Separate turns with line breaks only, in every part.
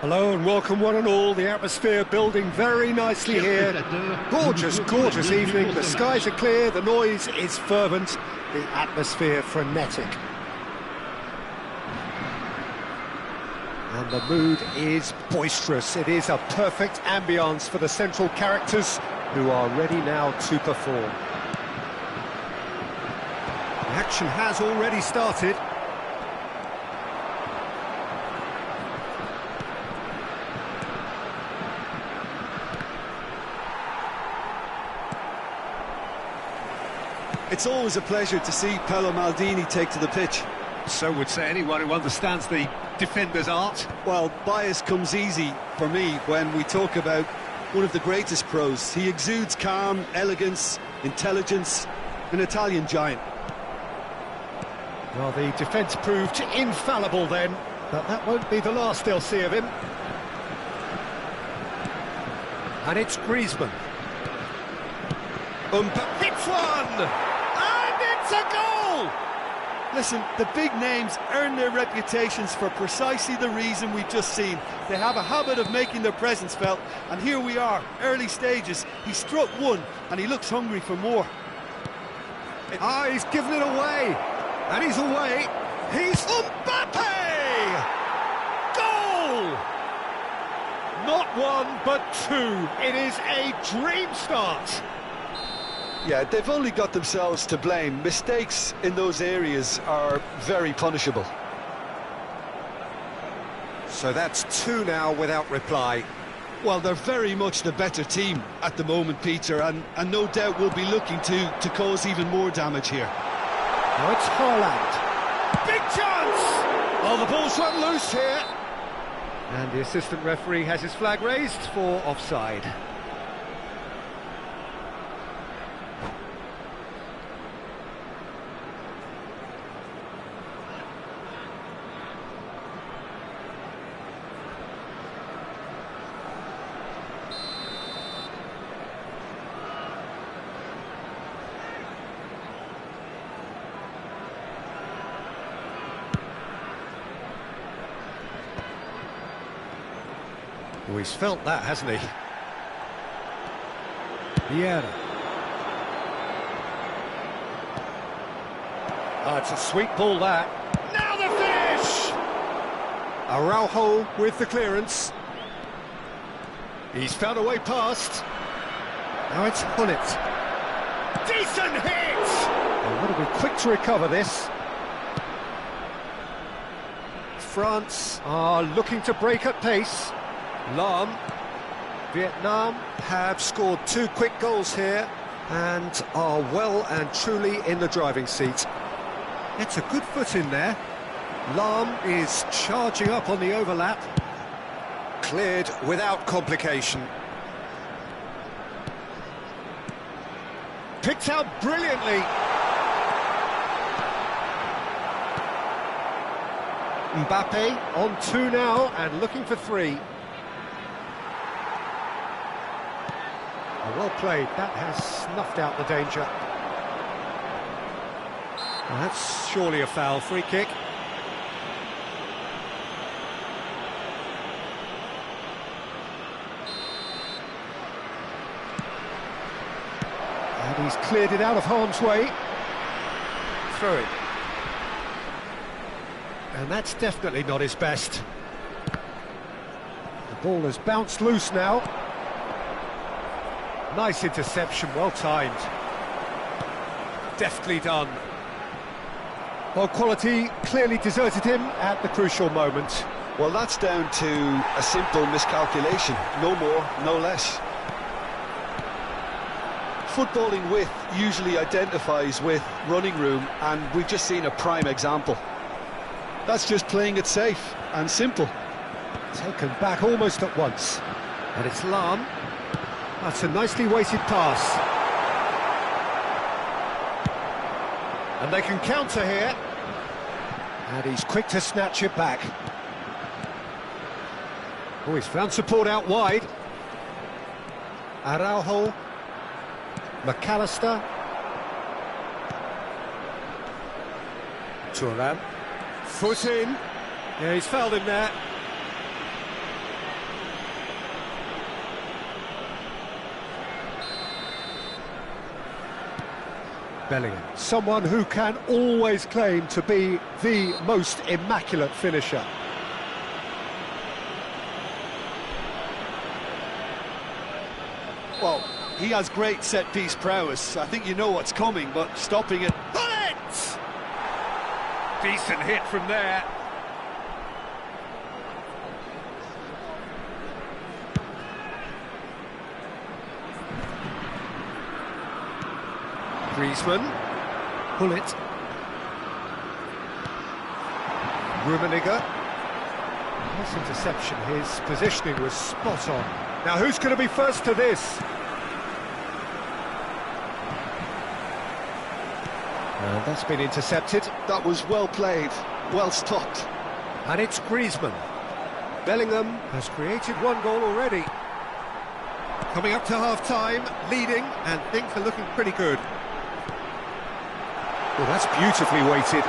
Hello and welcome one and all. The atmosphere building very nicely here. Gorgeous, gorgeous evening. The skies are clear, the noise is fervent, the atmosphere frenetic. And the mood is boisterous. It is a perfect ambience for the central characters who are ready now to perform. The action has already started.
It's always a pleasure to see Paolo Maldini take to the pitch.
So would say anyone who understands the defender's art.
Well, bias comes easy for me when we talk about one of the greatest pros. He exudes calm, elegance, intelligence, an Italian giant.
Well, the defence proved infallible then, but that won't be the last they'll see of him. And it's Griezmann. Hits one! And it's a goal!
Listen, the big names earn their reputations for precisely the reason we've just seen. They have a habit of making their presence felt, and here we are, early stages. He struck one, and he looks hungry for more.
He's given it away, and he's away. He's Mbappe! Goal! Not one, but two. It is a dream start.
Yeah, they've only got themselves to blame. Mistakes in those areas are very punishable.
So that's two now without reply.
Well, they're very much the better team at the moment, Peter, and no doubt will be looking to cause even more damage here.
Now it's Haaland. Big chance! Oh, the ball's run loose here. And the assistant referee has his flag raised for offside. Oh, he's felt that, hasn't he? Vieira. Oh, it's a sweet ball, that. Now the finish! Araujo with the clearance. He's found a way past. Now it's Hullet. Decent hit! They've got to be quick to recover this. France are looking to break at pace. Lam. Vietnam have scored two quick goals here and are well and truly in the driving seat. It's a good foot in there. Lam is charging up on the overlap. Cleared without complication. Picked out brilliantly. Mbappe on two now and looking for three. Well played, that has snuffed out the danger. Well, that's surely a foul, free kick. And he's cleared it out of harm's way. Throw it. And that's definitely not his best. The ball has bounced loose now. Nice interception, well timed. Deftly done. Well, quality clearly deserted him at the crucial moment.
Well, that's down to a simple miscalculation. No more, no less. Footballing width usually identifies with running room, and we've just seen a prime example. That's just playing it safe and simple.
Taken back almost at once. And it's Lam. That's a nicely weighted pass. And they can counter here. And he's quick to snatch it back. Oh, he's found support out wide. Araujo. McAllister. Thuram. Foot in. Yeah, he's fouled him there. Bellingham, someone who can always claim to be the most immaculate finisher.
Well, he has great set-piece prowess. I think you know what's coming, but stopping it...
Bullet! Decent hit from there. Griezmann, pull it. Rummenigge. Nice interception, his positioning was spot on. Now who's going to be first to this? And that's been intercepted.
That was well played, well stopped.
And it's Griezmann. Bellingham has created one goal already. Coming up to half-time, leading, and things are looking pretty good. Well, that's beautifully weighted.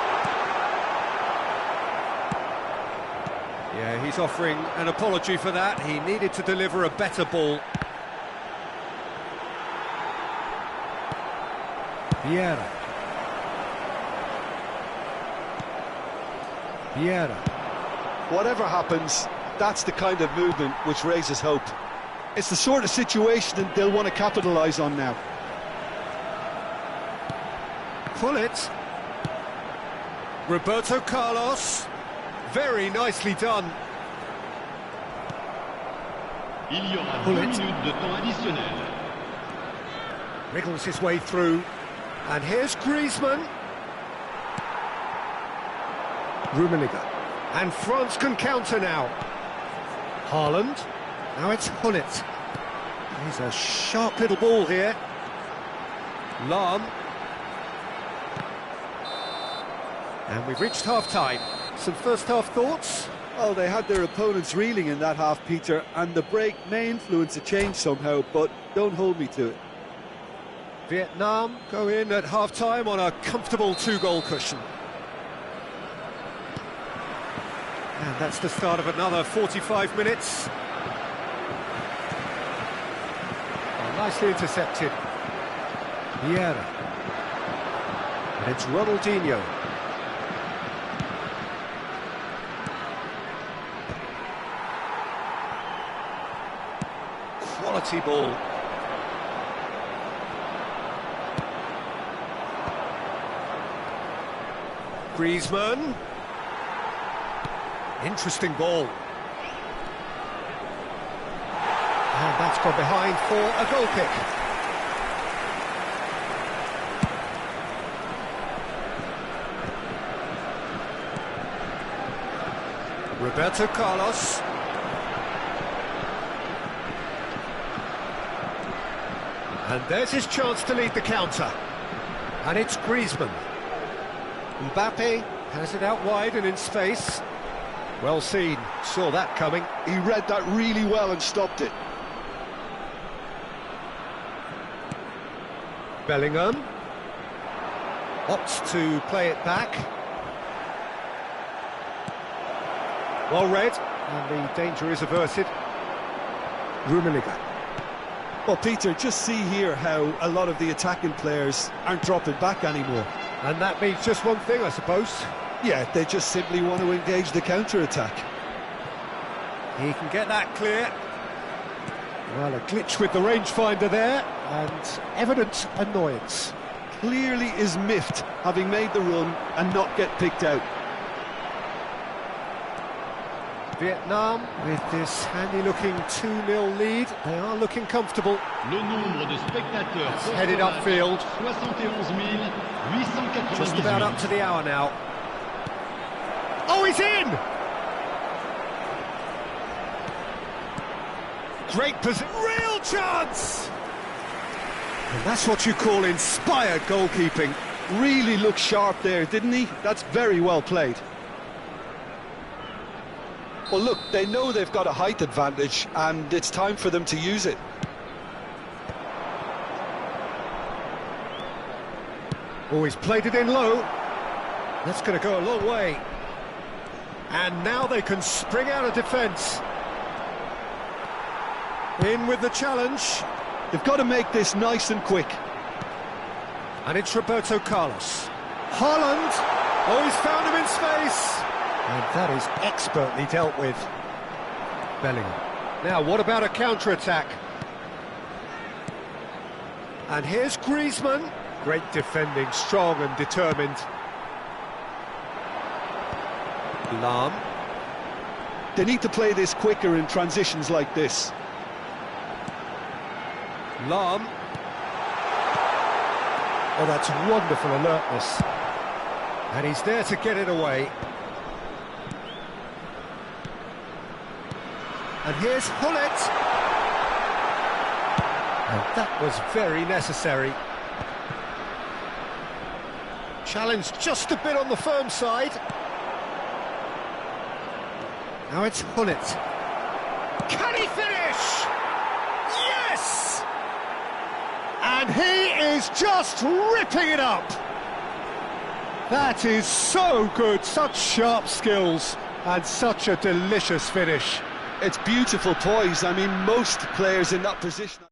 Yeah, he's offering an apology for that. He needed to deliver a better ball. Vieira.
Whatever happens, that's the kind of movement which raises hope. It's the sort of situation that they'll want to capitalise on now.
Pull it. Roberto Carlos. Very nicely done.
Il y aura 2 minutes de temps additionnel.
Wriggles his way through. And here's Griezmann. Rummenigge. And France can counter now. Haaland. Now it's Hullet. He's a sharp little ball here. Lahm. And we've reached half-time. Some first-half thoughts?
Well, they had their opponents reeling in that half, Peter, and the break may influence a change somehow, but don't hold me to it.
Vietnam go in at half-time on a comfortable 2-goal cushion. And that's the start of another 45 minutes. Oh, nicely intercepted. Vieira. And it's Ronaldinho. Quality ball. Griezmann. Interesting ball. And that's gone behind for a goal kick. Roberto Carlos. And there's his chance to lead the counter. And it's Griezmann. Mbappe has it out wide and in space. Well seen, saw that coming.
He read that really well and stopped it.
Bellingham opts to play it back. Well read, and the danger is averted. Rummenigge.
Well, Peter, just see here how a lot of the attacking players aren't dropping back anymore.
And that means just one thing, I suppose.
Yeah, they just simply want to engage the counter-attack.
He can get that clear. Well, a glitch with the rangefinder there, and evident annoyance.
Clearly is miffed, having made the run and not get picked out.
Vietnam, with this handy-looking 2-0 lead, they are looking comfortable.
Le nombre de spectateurs
Headed upfield.
71
Just about up to the hour now. Oh, he's in! Great position, real chance! And that's what you call inspired goalkeeping.
Really looked sharp there, didn't he? That's very well played. Well, look, they know they've got a height advantage, and it's time for them to use it.
Oh, he's played it in low. That's going to go a long way. And now they can spring out of defence. In with the challenge.
They've got to make this nice and quick.
And it's Roberto Carlos. Haaland! Oh, he's found him in space! And that is expertly dealt with. Bellingham. Now, what about a counter-attack? And here's Griezmann. Great defending, strong and determined. Lahm.
They need to play this quicker in transitions like this.
Lahm. Oh, that's wonderful alertness. And he's there to get it away. And here's Hullet. And that was very necessary. Challenge just a bit on the firm side. Now it's Hullet. Can he finish? Yes! And he is just ripping it up. That is so good, such sharp skills and such a delicious finish.
It's beautiful poise. I mean, most players in that position...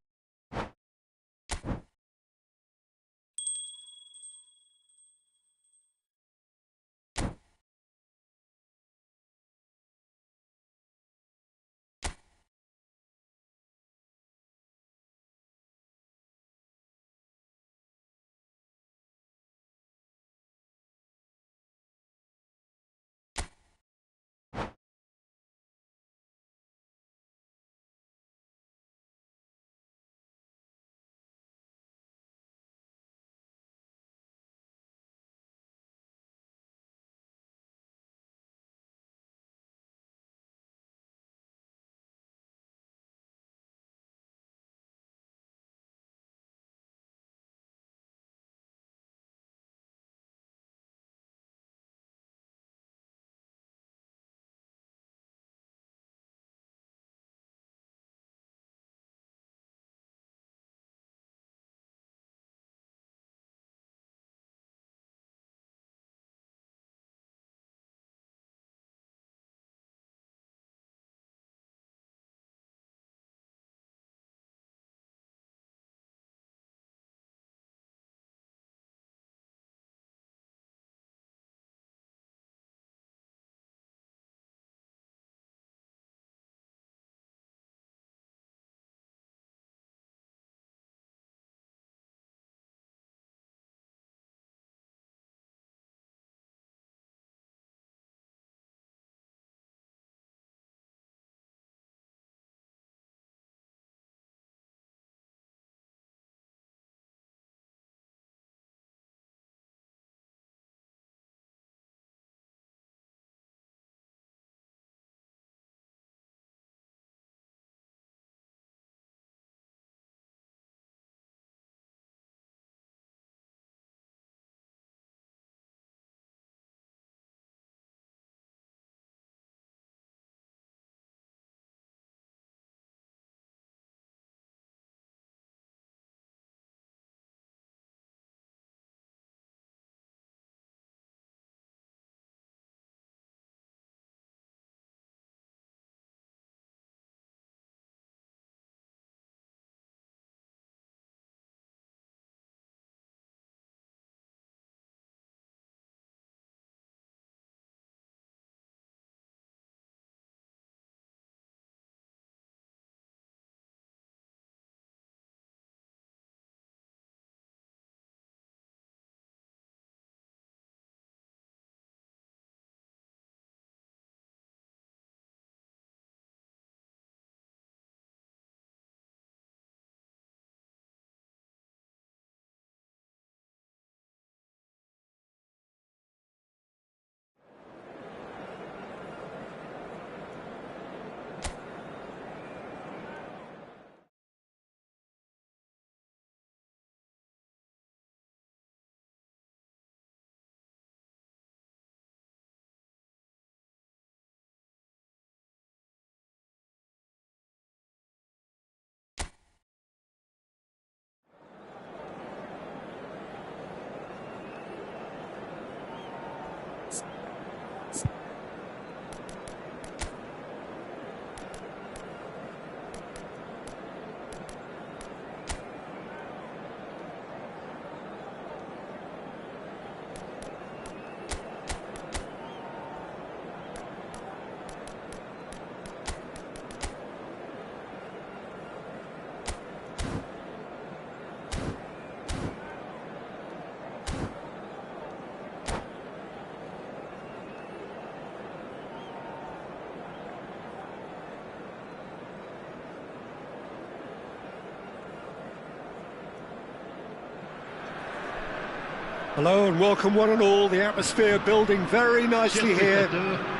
Hello and welcome one and all. The atmosphere building very nicely here.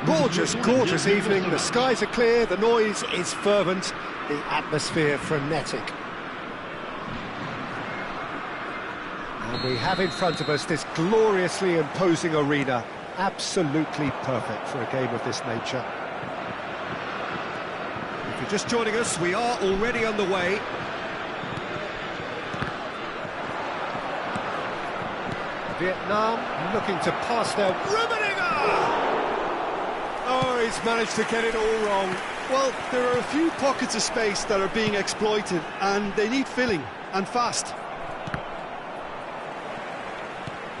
Gorgeous, gorgeous evening. The skies are clear, the noise is fervent, the atmosphere frenetic. And we have in front of us this gloriously imposing arena. Absolutely perfect for a game of this nature. If you're just joining us, we are already underway. Vietnam looking to pass there. Oh, he's managed to get it all wrong.
Well, there are a few pockets of space that are being exploited, and they need filling, and fast.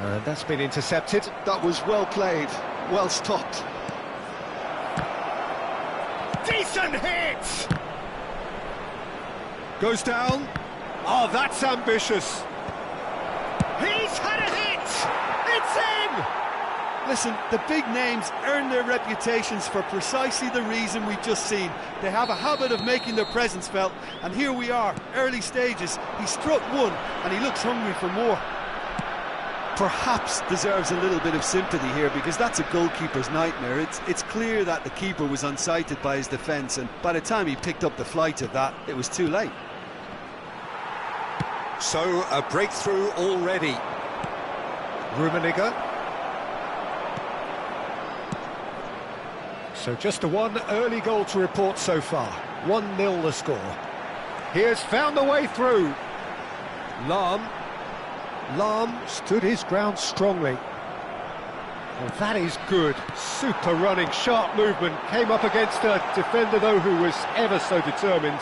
And that's been intercepted.
That was well played, well stopped.
Decent hit! Goes down. Oh, that's ambitious. He's had a hit! It's in!
Listen, the big names earn their reputations for precisely the reason we've just seen. They have a habit of making their presence felt, and here we are, early stages. He struck one, and he looks hungry for more. Perhaps deserves a little bit of sympathy here, because that's a goalkeeper's nightmare. It's clear that the keeper was unsighted by his defence, and by the time he picked up the flight of that, it was too late.
So, a breakthrough already. Rummenigge. So just the one early goal to report so far. 1-0 the score. He has found the way through. Lahm stood his ground strongly. And that is good. Super running, sharp movement. Came up against a defender, though, who was ever so determined.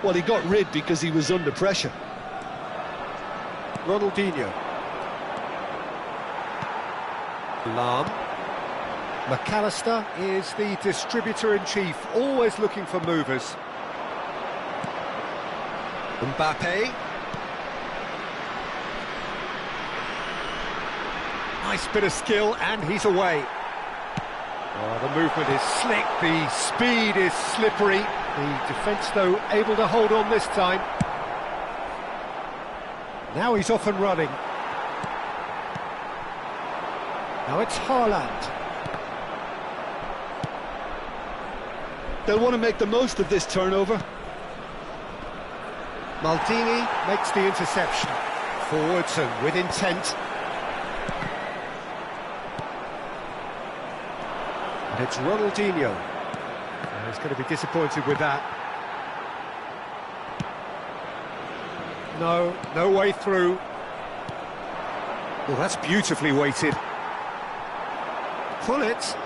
Well, he got rid because he was under pressure.
Ronaldinho. Lahm. McAllister is the distributor-in-chief, always looking for movers. Mbappe. Nice bit of skill, and he's away. Oh, the movement is slick, the speed is slippery. The defence, though, able to hold on this time. Now he's off and running. Now it's Haaland.
They'll want to make the most of this turnover.
Maldini makes the interception. Forwards and with intent. And it's Ronaldinho. And he's going to be disappointed with that. No way through. Well, that's beautifully weighted. Pull it.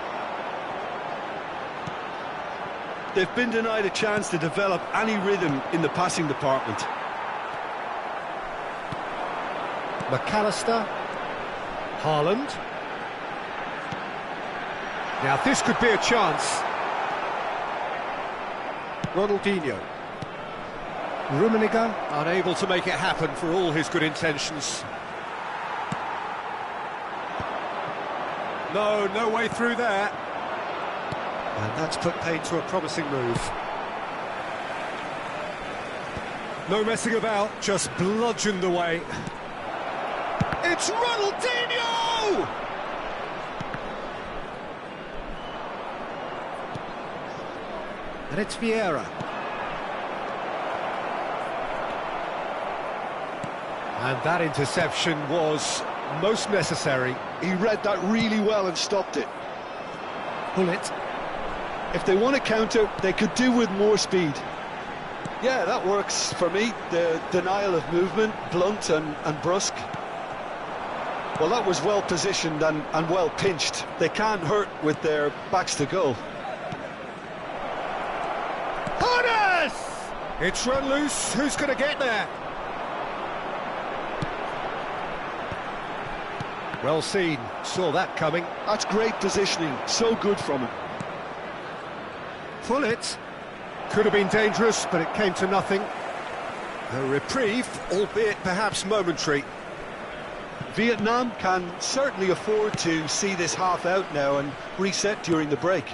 They've been denied a chance to develop any rhythm in the passing department.
McAllister. Haaland. Now this could be a chance. Ronaldinho. Rummenigge unable to make it happen for all his good intentions. No way through there. And that's put paid to a promising move. No messing about, just bludgeoned away. It's Ronaldinho! And it's Vieira. And that interception was most necessary.
He read that really well and stopped it.
Pull it.
If they want to counter, they could do with more speed. Yeah, that works for me. The denial of movement, blunt and brusque. Well, that was well positioned and well pinched. They can't hurt with their backs to goal.
It's run loose. Who's going to get there? Well seen. Saw that coming.
That's great positioning. So good from him.
Pull it. Could have been dangerous, but it came to nothing. A reprieve, albeit perhaps momentary.
Vietnam can certainly afford to see this half out now and reset during the break.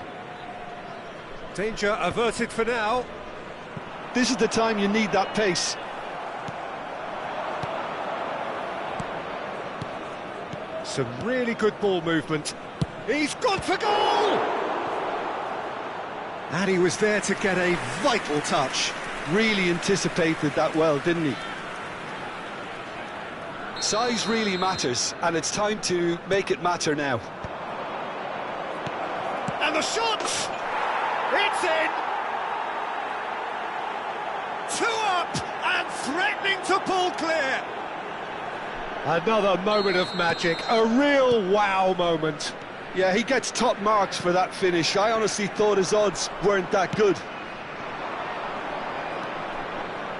Danger averted for now.
This is the time you need that pace.
Some really good ball movement. He's gone for goal! And he was there to get a vital touch.
Really anticipated that well, didn't he? Size really matters, and it's time to make it matter now.
And the shot! It's in! 2 up and threatening to pull clear. Another moment of magic, a real wow moment.
Yeah, he gets top marks for that finish. I honestly thought his odds weren't that good.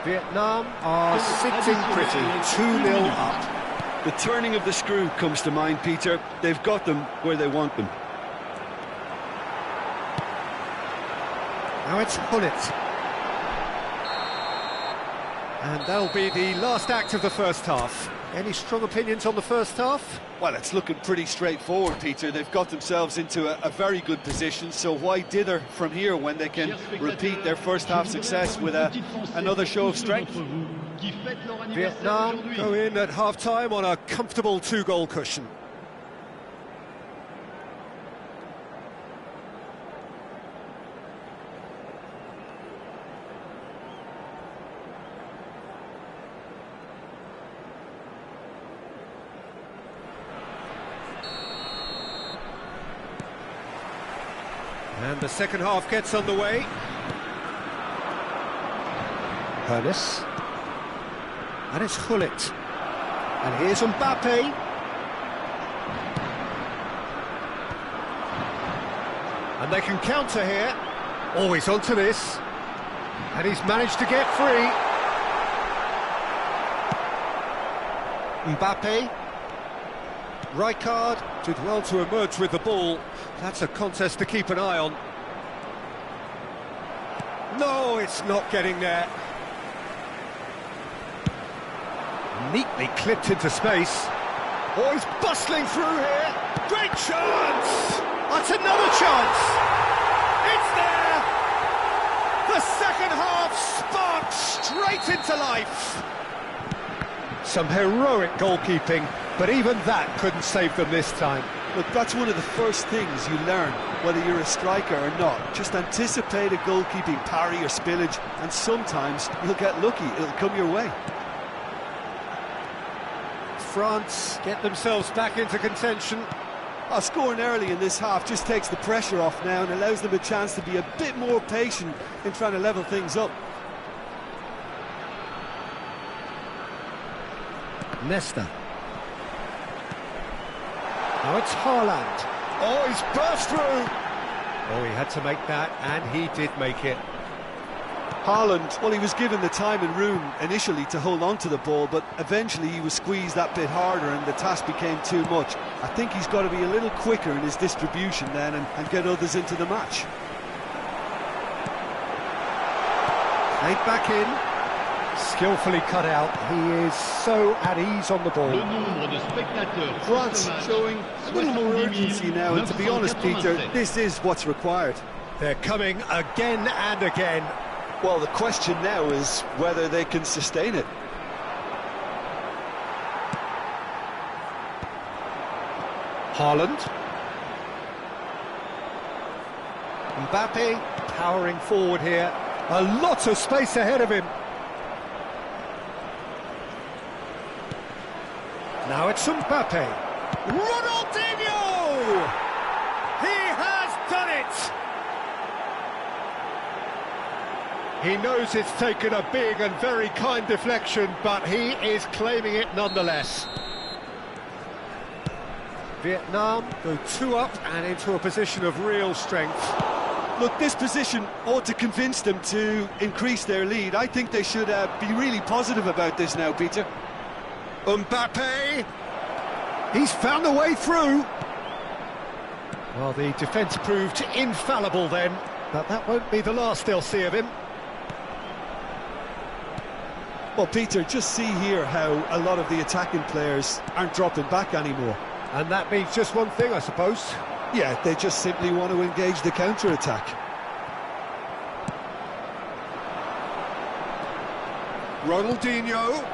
Vietnam are sitting pretty, 2-0 up.
The turning of the screw comes to mind, Peter. They've got them where they want them.
Now it's Hullet. And that'll be the last act of the first half. Any strong opinions on the first half?
Well, it's looking pretty straightforward, Peter. They've got themselves into a very good position, so why dither from here when they can repeat their first half success with another show of strength?
Vietnam go in at half-time on a comfortable 2-goal cushion. And the second half gets underway. Hernes. And it's Hullet. And here's Mbappe. And they can counter here. Always onto this. And he's managed to get free. Mbappe. Rijkaard did well to emerge with the ball. That's a contest to keep an eye on. No, it's not getting there. Neatly clipped into space. Oh, he's bustling through here. Great chance! That's another chance! It's there! The second half sparked straight into life. Some heroic goalkeeping, but even that couldn't save them this time.
Look, that's one of the first things you learn, whether you're a striker or not. Just anticipate a goalkeeping parry or spillage, and sometimes you'll get lucky, it'll come your way.
France get themselves back into contention.
Scoring early in this half just takes the pressure off now and allows them a chance to be a bit more patient in trying to level things up.
Nesta. Now it's Haaland. Oh, he's burst through. Oh, he had to make that, and he did make it.
Haaland, well, he was given the time and room initially to hold on to the ball, but eventually he was squeezed that bit harder and the task became too much. I think he's got to be a little quicker in his distribution then and get others into the match.
Played back in. Skillfully cut out. He is so at ease on the ball.
France showing a little more urgency now, and to be honest, Peter, this is what's required.
They're coming again and again.
Well, the question now is whether they can sustain it.
Haaland. Mbappe powering forward here. A lot of space ahead of him. Now it's Mbappe. Ronaldinho! He has done it! He knows it's taken a big and very kind deflection, but he is claiming it nonetheless. Vietnam go 2 up and into a position of real strength.
Look, this position ought to convince them to increase their lead. I think they should be really positive about this now, Peter.
Mbappe! He's found a way through. Well, the defence proved infallible then, but that won't be the last they'll see of him.
Well, Peter, just see here how a lot of the attacking players aren't dropping back anymore.
And that means just one thing, I suppose.
Yeah, they just simply want to engage the counter-attack.
Ronaldinho.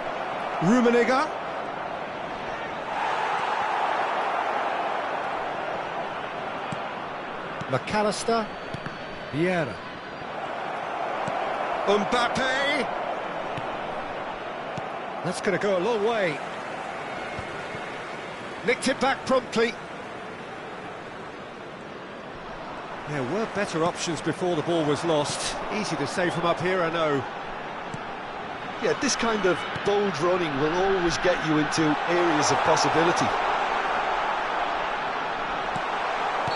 Rummenigge. McAllister. Vieira. Mbappe. That's going to go a long way. Nicked it back promptly. There were better options before the ball was lost. Easy to say from up here, I know.
Yeah, this kind of bold running will always get you into areas of possibility.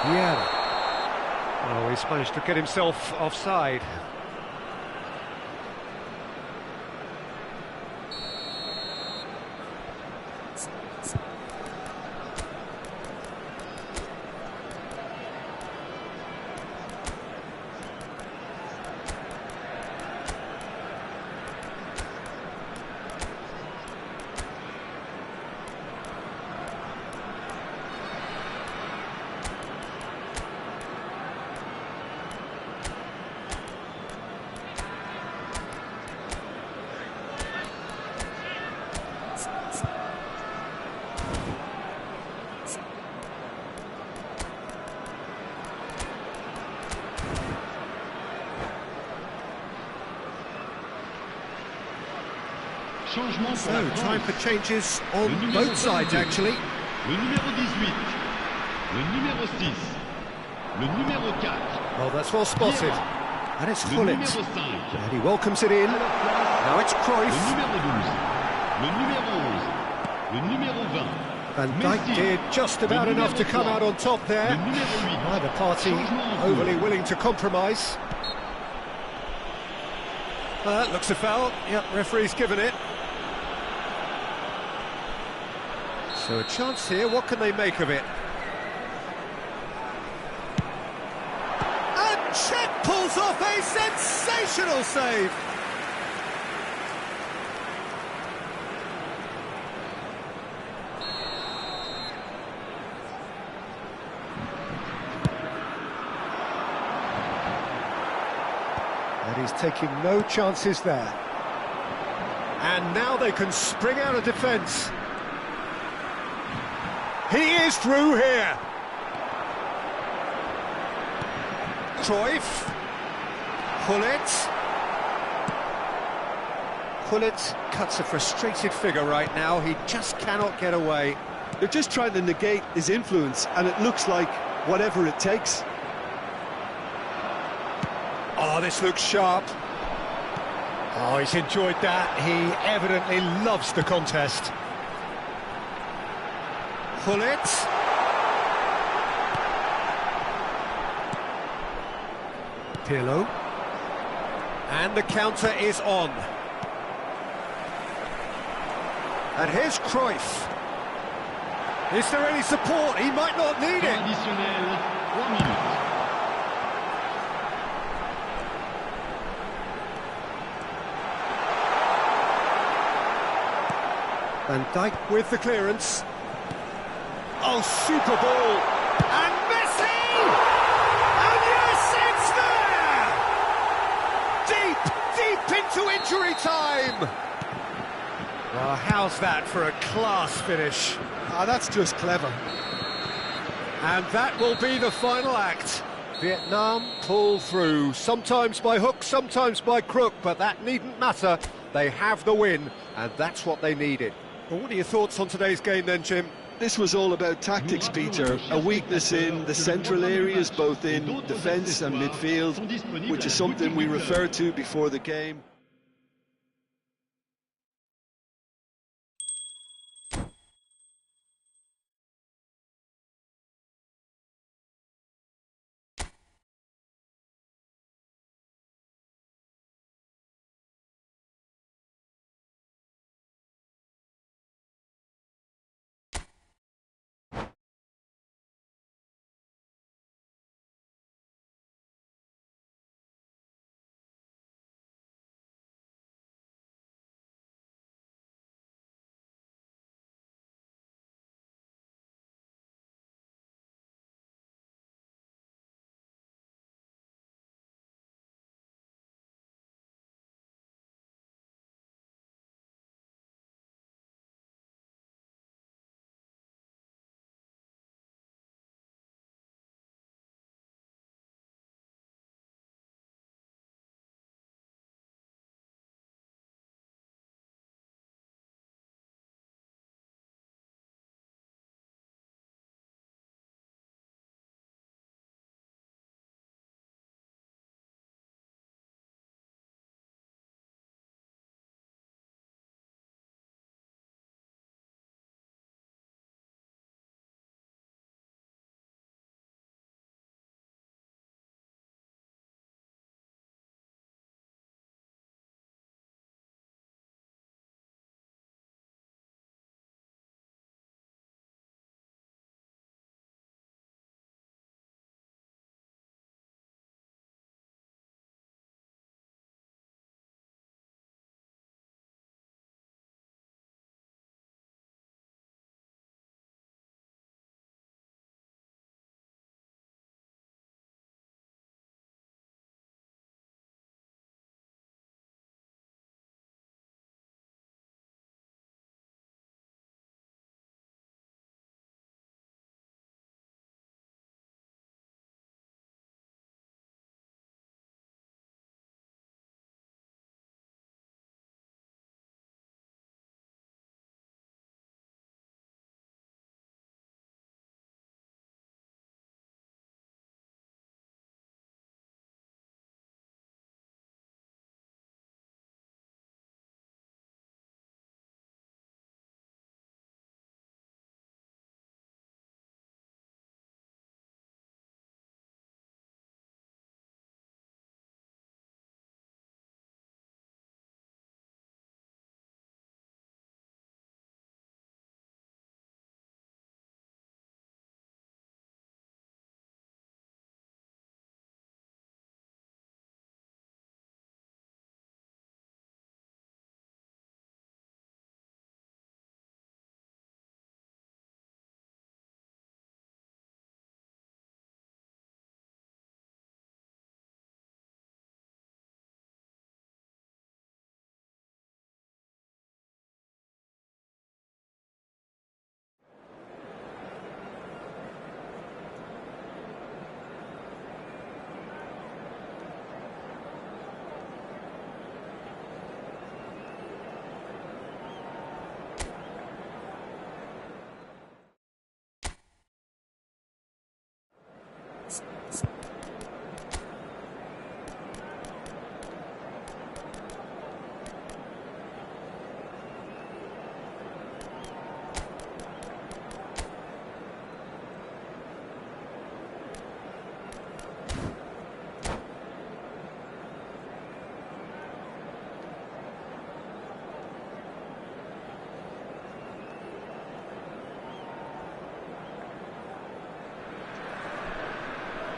Vieira. Oh, he's managed to get himself offside. So, time for changes on both sides, actually.
Le numéro 18, le numéro 6, le numéro 4.
Well, that's well spotted. And it's Gullit.
Le numéro 5.
And he welcomes it in. Now it's
Le
Cruyff.
numéro 12, le numéro 11, le numéro 20.
Van Dijk did just about enough to come out on top there.
Le numéro 8.
Neither party overly willing to compromise. That looks a foul. Yep, referee's given it. So a chance here, what can they make of it? And Cech pulls off a sensational save! And he's taking no chances there. And now they can spring out of defence. He is through here. Cruyff. Gullit cuts a frustrated figure right now. He just cannot get away.
They're just trying to negate his influence, and it looks like whatever it takes.
Oh, this looks sharp. Oh, he's enjoyed that. He evidently loves the contest. Gullit. Pirlo. And the counter is on. And here's Cruyff. Is there any support? He might not need it.
Additionnel, 3 minutes.
Van Dijk with the clearance. Oh, super ball! And Messi! And yes, it's there! Deep into injury time! Well, how's that for a class finish?
Ah, that's just clever.
And that will be the final act. Vietnam pull through, sometimes by hook, sometimes by crook, but that needn't matter. They have the win, and that's what they needed. Well, what are your thoughts on today's game then, Jim?
This was all about tactics, Peter. A weakness in the central areas, both in defence and midfield, which is something we referred to before the game.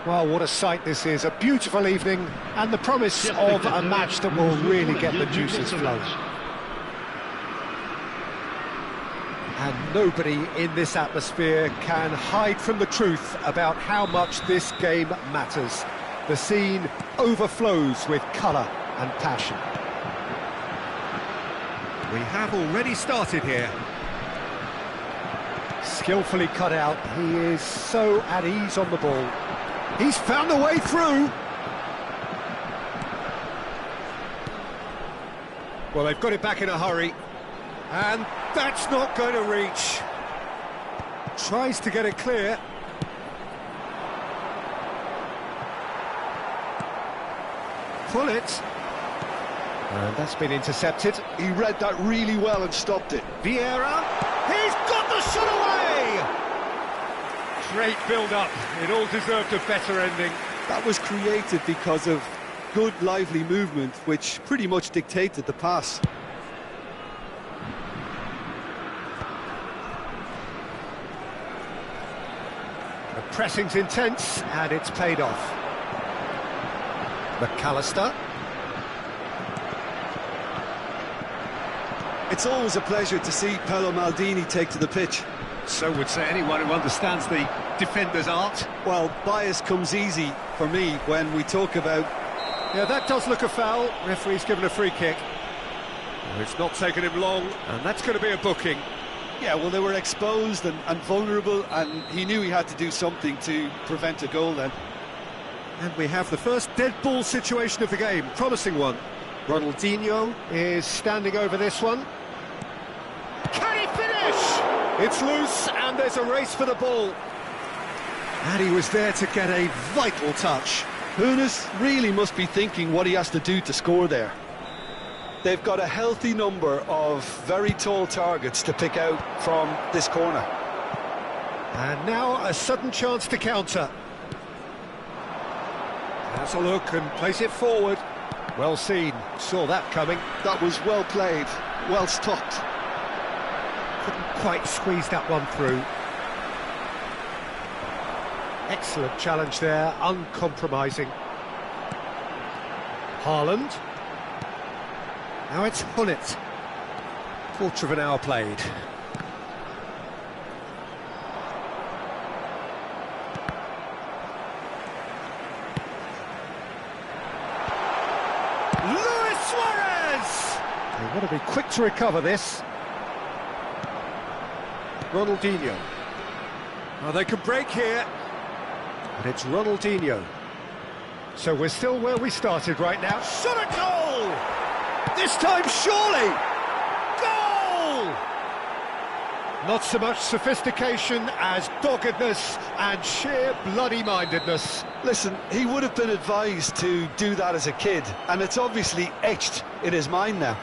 Well, what a sight this is, a beautiful evening, and the promise of a match that will really get the juices flowing. And nobody in this atmosphere can hide from the truth about how much this game matters. The scene overflows with colour and passion. We have already started here. Skillfully cut out, he is so at ease on the ball. He's found a way through. Well, they've got it back in a hurry. And that's not going to reach. Tries to get it clear. Pull it. And that's been intercepted.
He read that really well and stopped it.
Vieira. He's got the shot away! Great build-up. It all deserved a better ending.
That was created because of good, lively movement, which pretty much dictated the pass.
The pressing's intense, and it's paid off. McAllister.
It's always a pleasure to see Paolo Maldini take to the pitch.
So would say anyone who understands the defender's art.
Well, bias comes easy for me when we talk about...
Yeah, that does look a foul. Referee's given a free kick. Well, it's not taken him long, and that's going to be a booking.
Yeah, well, they were exposed and vulnerable, and he knew he had to do something to prevent a goal then.
And we have the first dead ball situation of the game, promising one. Ronaldinho is standing over this one. Can he finish? It's loose, and there's a race for the ball. And he was there to get a vital touch.
Hunes really must be thinking what he has to do to score there. They've got a healthy number of very tall targets to pick out from this corner.
And now a sudden chance to counter. Has a look and plays it forward. Well seen, saw that coming.
That was well played, well stopped.
Couldn't quite squeeze that one through. Excellent challenge there, uncompromising. Haaland. Now it's Hunnit. Quarter of an hour played. Luis Suarez! They want to be quick to recover this. Ronaldinho. Oh, they can break here. But it's Ronaldinho. So we're still where we started right now. Shot a goal! This time, surely! Goal! Not so much sophistication as doggedness and sheer bloody-mindedness.
Listen, he would have been advised to do that as a kid, and it's obviously etched in his mind now.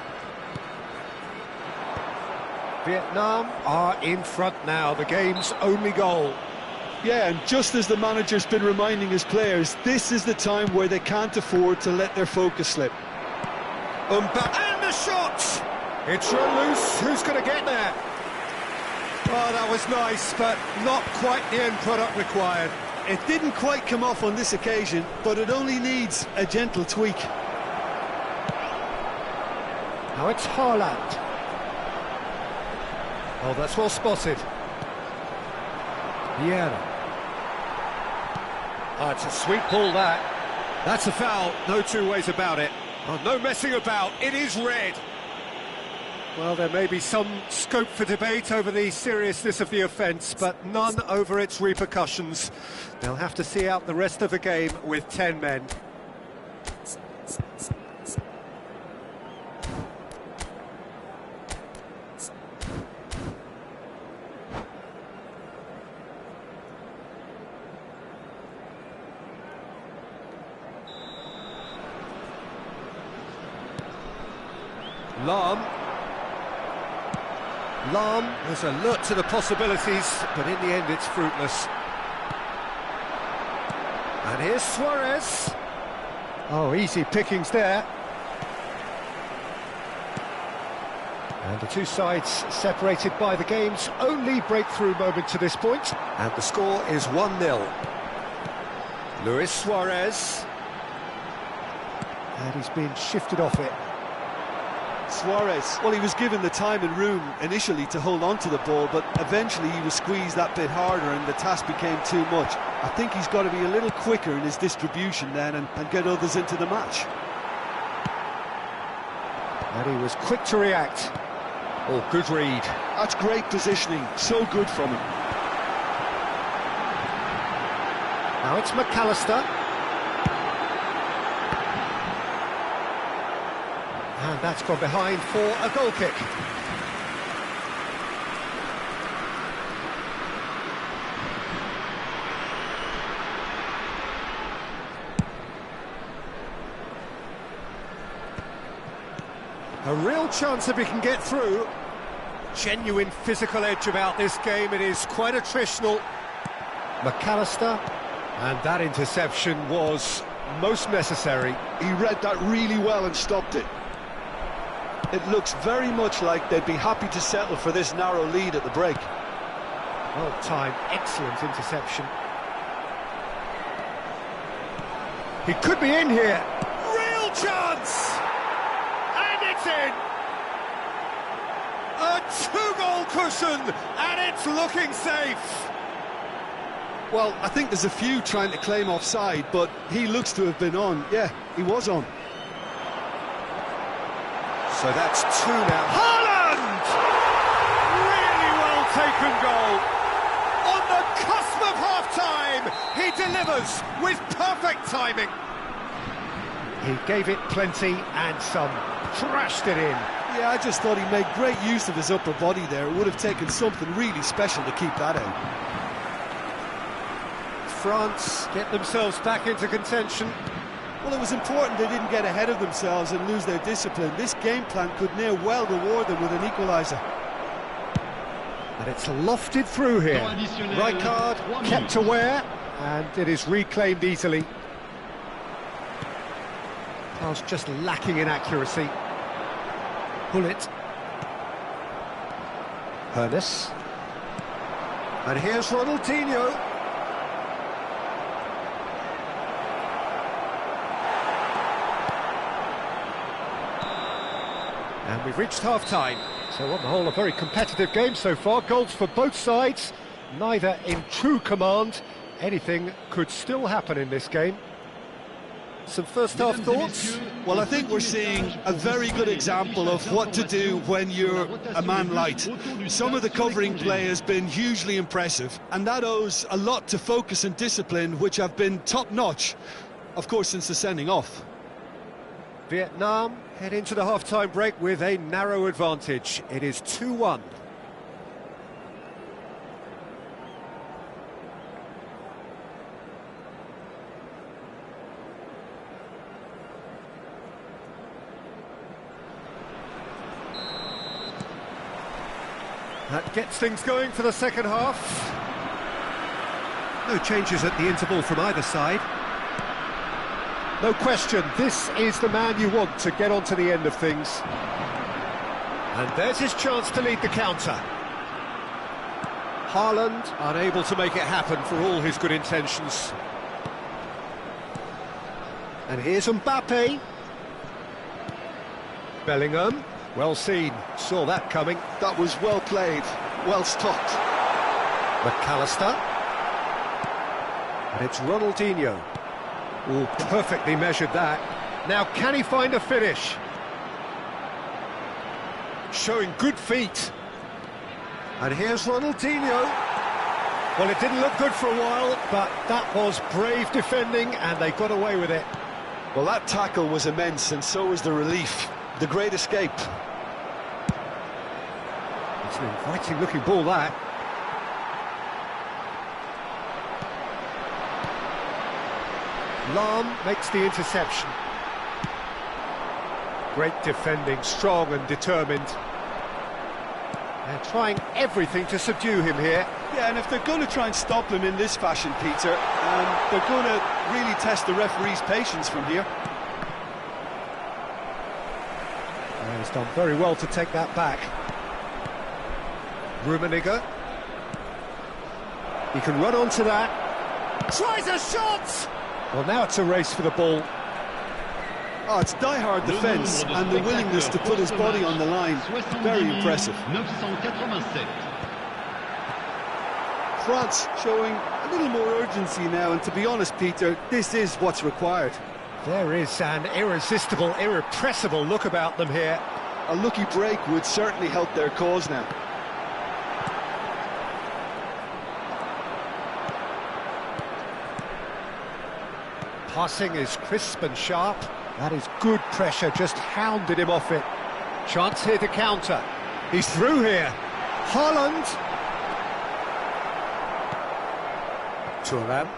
Vietnam are in front now, the game's only goal.
Yeah, and just as the manager's been reminding his players, this is the time where they can't afford to let their focus slip.
And the shot! It's run loose, who's going to get there? Oh, that was nice, but not quite the end product required.
It didn't quite come off on this occasion, but it only needs a gentle tweak.
Now it's Haaland. Oh, that's well spotted. Vieira. Oh, it's a sweet ball, that. That's a foul, no two ways about it. Oh, no messing about, it is red. Well, there may be some scope for debate over the seriousness of the offence, but none over its repercussions. They'll have to see out the rest of the game with 10 men. Lam is alert to the possibilities, but in the end it's fruitless. And here's Suarez. Oh, easy pickings there. And the two sides separated by the game's only breakthrough moment to this point. And the score is 1-0. Luis Suarez. And he's been shifted off it.
Suarez, well, he was given the time and room initially to hold on to the ball, but eventually he was squeezed that bit harder and the task became too much. I think he's got to be a little quicker in his distribution then and get others into the match.
And he was quick to react. Oh, good read.
That's great positioning, so good from him.
Now it's McAllister. And that's gone behind for a goal kick. A real chance if he can get through. Genuine physical edge about this game. It is quite attritional. McAllister. And that interception was most necessary.
He read that really well and stopped it. It looks very much like they'd be happy to settle for this narrow lead at the break.
Well timed, excellent interception. He could be in here. Real chance! And it's in! A two-goal cushion, and it's looking safe.
Well, I think there's a few trying to claim offside, but he looks to have been on. Yeah, he was on.
So that's two now. Haaland! Really well taken goal. On the cusp of half-time, he delivers with perfect timing. He gave it plenty and some. Thrashed it in.
Yeah, I just thought he made great use of his upper body there. It would have taken something really special to keep that out.
France get themselves back into contention.
Well, it was important they didn't get ahead of themselves and lose their discipline. This game plan could near well reward them with an equaliser.
And it's lofted through here. Right card, kept aware, and it is reclaimed easily. Pass just lacking in accuracy. Bullet. Hernes. And here's Ronaldinho. And we've reached half-time. So on the whole, a very competitive game so far. Goals for both sides, neither in true command. Anything could still happen in this game. Some first-half thoughts?
Well, I think we're seeing a very good example of what to do when you're a man light. Some of the covering play has been hugely impressive, and that owes a lot to focus and discipline, which have been top-notch, of course, since the sending off.
Vietnam head into the half-time break with a narrow advantage. It is 2-1. That gets things going for the second half. No changes at the interval from either side. No question, this is the man you want to get on to the end of things. And there's his chance to lead the counter. Haaland unable to make it happen for all his good intentions. And here's Mbappe. Bellingham, well seen, saw that coming.
That was well played, well stopped.
McAllister. And it's Ronaldinho. Oh, perfectly measured that. Now, can he find a finish? Showing good feet. And here's Ronaldinho. Well, it didn't look good for a while, but that was brave defending, and they got away with it.
Well, that tackle was immense, and so was the relief. The great escape.
It's an inviting-looking ball, that. Lahm makes the interception. Great defending, strong and determined. They're trying everything to subdue him here.
Yeah, and if they're going to try and stop him in this fashion, Peter, they're going to really test the referee's patience from here.
And he's done very well to take that back. Rummenigge. He can run onto that. Tries a shot! Well, now it's a race for the ball.
Oh, it's die-hard defence and the willingness to put his body on the line. Very impressive.
987.
France showing a little more urgency now, and to be honest, Peter, this is what's required.
There is an irresistible, irrepressible look about them here.
A lucky break would certainly help their cause now.
Passing is crisp and sharp. That is good pressure, just hounded him off it. Chance here to counter. He's through here. Haaland. Thuram.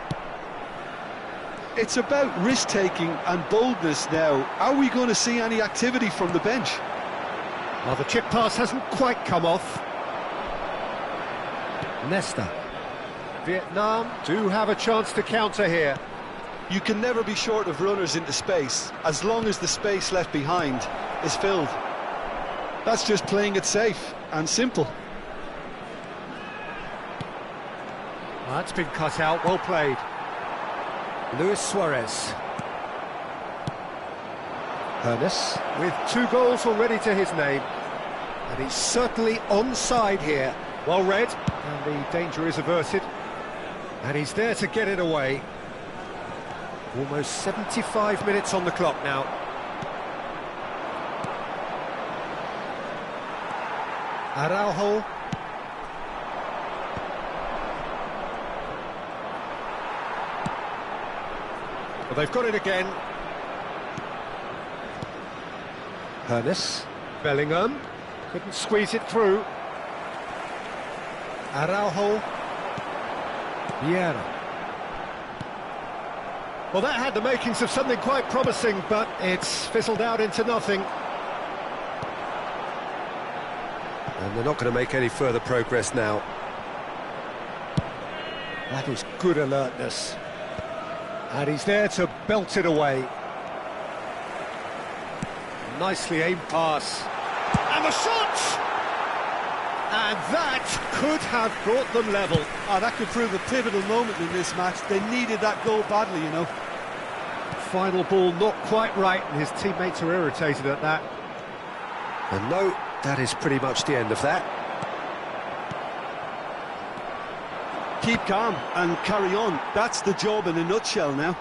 It's about risk-taking and boldness now. Are we going to see any activity from the bench?
Well, the chip pass hasn't quite come off. Nesta. Vietnam do have a chance to counter here.
You can never be short of runners into space, as long as the space left behind is filled. That's just playing it safe and simple.
Well, that's been cut out, well played. Luis Suarez. Hernes with 2 goals already to his name. And he's certainly onside here. Well read, and the danger is averted. And he's there to get it away. Almost 75 minutes on the clock now. Araujo. Well, they've got it again. Hernes. Bellingham. Couldn't squeeze it through. Araujo. Vieira. Well, that had the makings of something quite promising, but it's fizzled out into nothing. And they're not going to make any further progress now. That is good alertness. And he's there to belt it away. Nicely aimed pass. And the shot! And that could have brought them level.
Oh, that could prove a pivotal moment in this match. They needed that goal badly, you know.
Final ball not quite right, and his teammates are irritated at that. And no, that is pretty much the end of that.
Keep calm and carry on. That's the job in a nutshell now.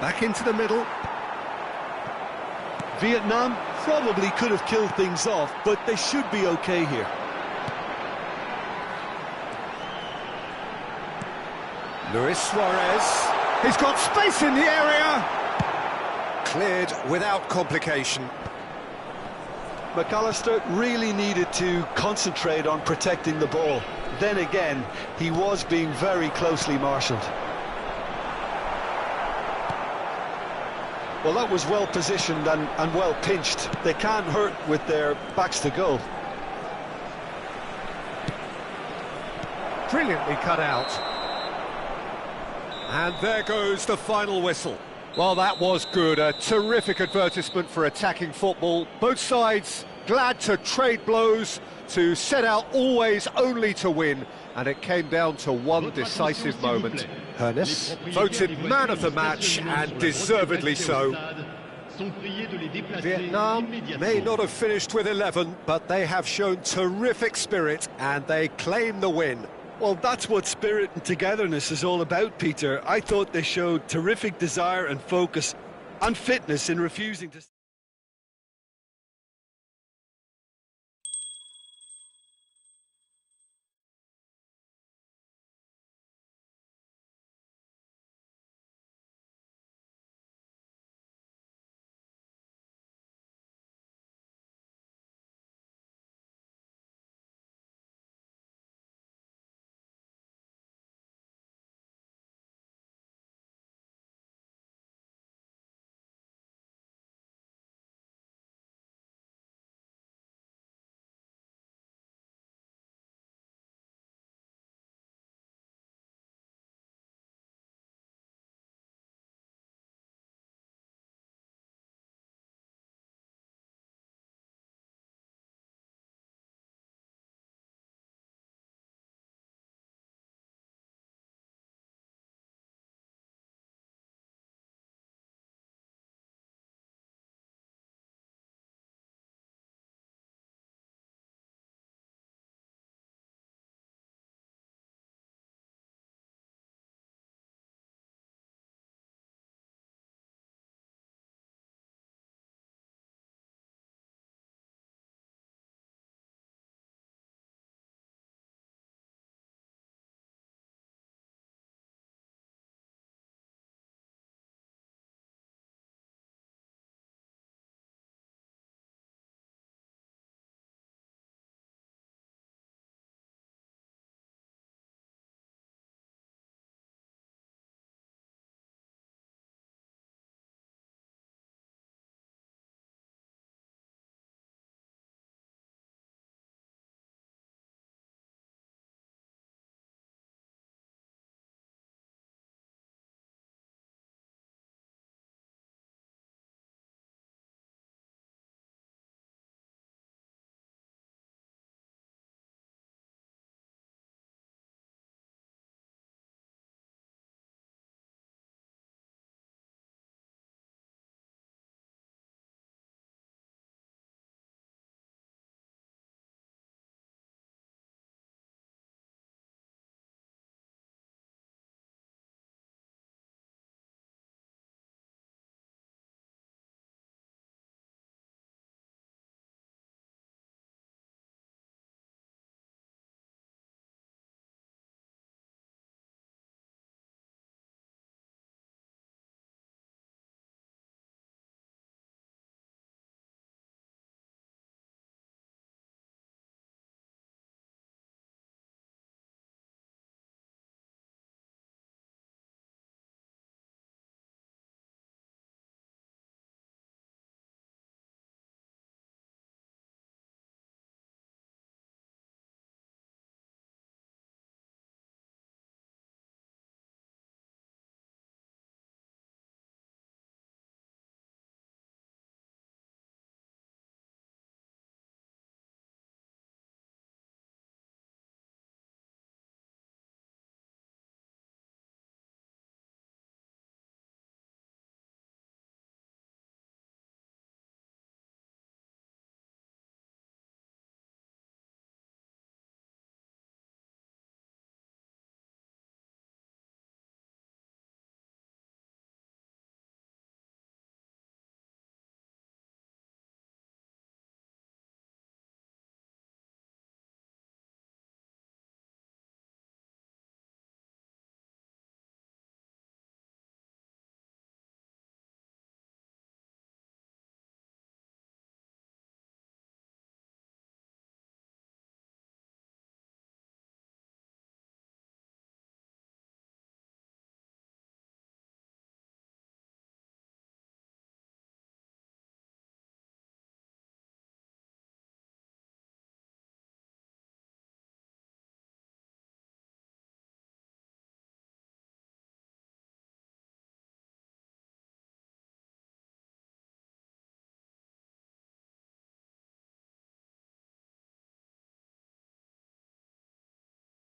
Back into the middle.
Vietnam probably could have killed things off, but they should be okay here.
Luis Suarez. He's got space in the area. Cleared without complication.
McAllister really needed to concentrate on protecting the ball. Then again, he was being very closely marshalled. Well, that was well positioned and well pinched. They can't hurt with their backs to goal.
Brilliantly cut out. And there goes the final whistle. Well, that was good. A terrific advertisement for attacking football. Both sides glad to trade blows, to set out always only to win. And it came down to one decisive moment. Hernes voted man of the match, and deservedly so. Vietnam may not have finished with 11, but they have shown terrific spirit, and they claim the win.
Well, that's what spirit and togetherness is all about, Peter. I thought they showed terrific desire and focus and fitness in refusing to...